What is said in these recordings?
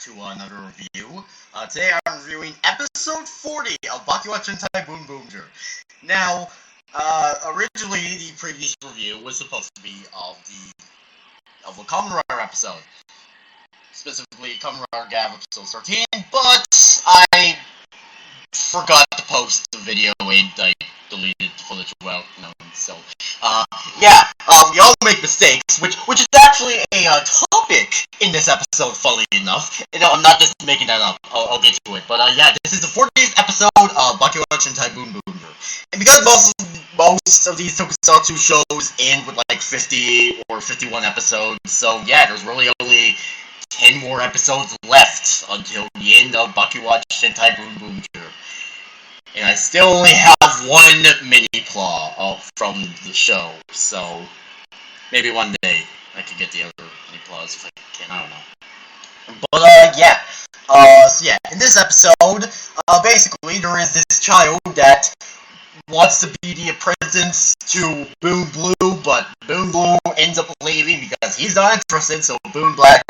to another review. Today I'm reviewing episode 40 of Bakuage Sentai Boonboomger. Now, originally the previous review was supposed to be of a Kamen Rider episode. Specifically, Kamen Rider Gav episode 13, but I forgot to post the video and I deleted the footage so, we all make mistakes, which is actually a topic in this episode, funnily enough. I'm not just making that up, I'll get to it, but this is the 40th episode of Bakuage Sentai Boonboomger. And because most of these tokusatsu shows end with like 50 or 51 episodes, so there's really only 10 more episodes left until the end of Bakuage Sentai Boonboomger. And I still only have one mini-plot from the show, so maybe one day I could get the other mini-plots if I can, I don't know. But, in this episode, basically there is this child that wants to be the apprentice to Boon Blue, but Boon Blue ends up leaving because he's not interested, so Boon Black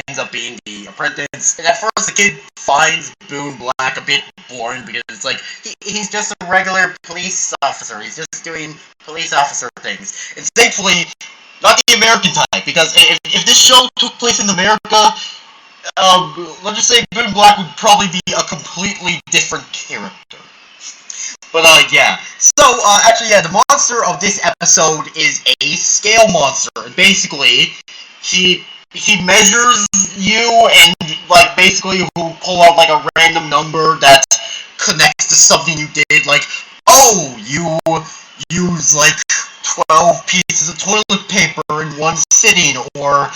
ends up being the apprentice. And at first the kid finds Boon Black a bit boring because it's like, he's just a regular police officer, he's just doing police officer things. And thankfully, not the American type, because if this show took place in America, let's just say Boon Black would probably be a completely different character. But, the monster of this episode is a scale monster. Basically, he measures you and, basically he'll pull out, a random number that connects to something you did, you use, 12 pieces of toilet paper in one sitting, or,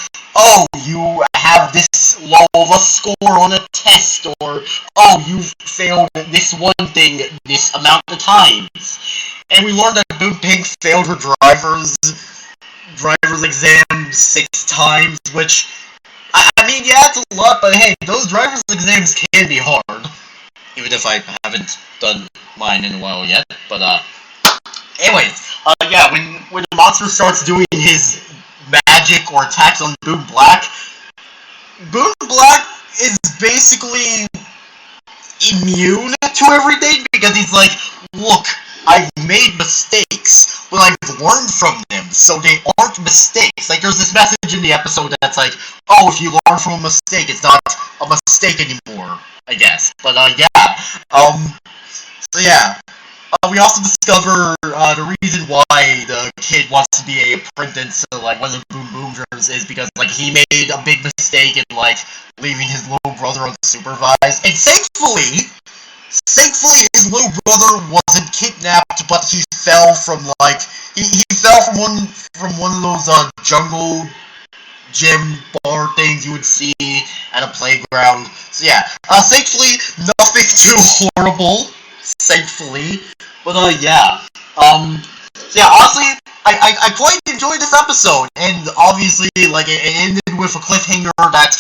you have this low of a score on a test, or, you failed this one thing this amount of times. And we learned that Boon Pink failed her driver's exam 6 times, which, it's a lot, but hey, those driver's exams can be hard. Even if I haven't done mine in a while yet, but, when the monster starts doing his magic or attacks on Boon Black is basically immune to everything because he's like, look, I've made mistakes, but I've learned from them, so they aren't mistakes. There's this message in the episode that's like, if you learn from a mistake, it's not a mistake anymore, I guess. But, we also discover the reason why the kid wants to be an apprentice to, one of the Boonboomgers is because, he made a big mistake in, leaving his little brother unsupervised. And thankfully, his little brother wasn't kidnapped, but he fell from, he fell from one of those, jungle gym bar things you would see at a playground. So, thankfully, nothing too horrible. Thankfully. But, honestly, I quite enjoyed this episode, and obviously, it ended with a cliffhanger that,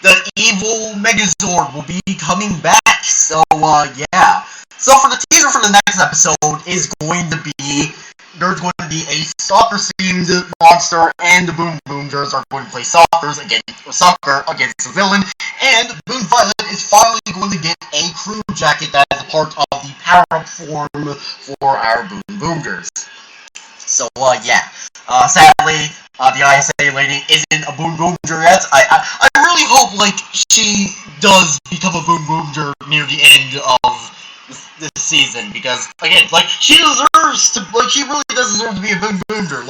the evil Megazord will be coming back, so, So for the teaser for the next episode is going to be, there's going to be a soccer-themed monster, and the Boonboomgers are going to play soccer against the villain, and Boon Violet is finally going to get a crew jacket that is a part of the power-up form for our Boonboomgers. So, sadly, the ISA lady isn't a Boonboomger yet. I really hope, she does become a Boonboomger near the end of this season, because, again, she deserves to, she really does deserve to be a Boonboomger.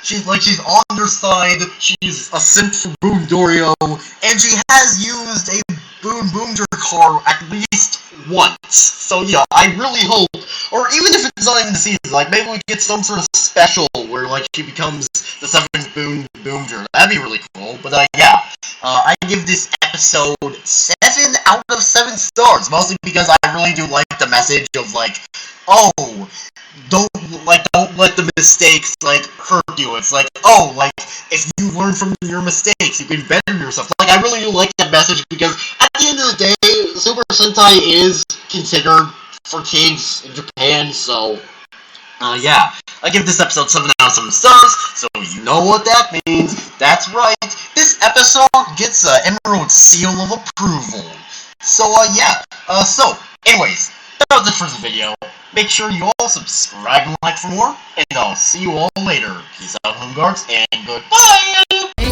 She's on their side, she's a simp for Boondorio, and she has used a Boonboomger car at least once. So I really hope, or even if it's not even the season, maybe we get some sort of special where, she becomes the 7th Boonboomger. That'd be really cool, but I give this episode 7 out of 7 stars, mostly because I really do like the message of, don't let the mistakes, hurt you. It's if you learn from your mistakes, you can better yourself. I really do like that message, because at the end of the day, Super Sentai is considered for kids in Japan, so, Yeah, I give this episode 7 out of 7 stars, so you know what that means. That's right, this episode gets an Emerald Seal of Approval. So, yeah, anyways, that was it for this video. Make sure you all subscribe and like for more, and I'll see you all later. Peace out, home guards, and goodbye!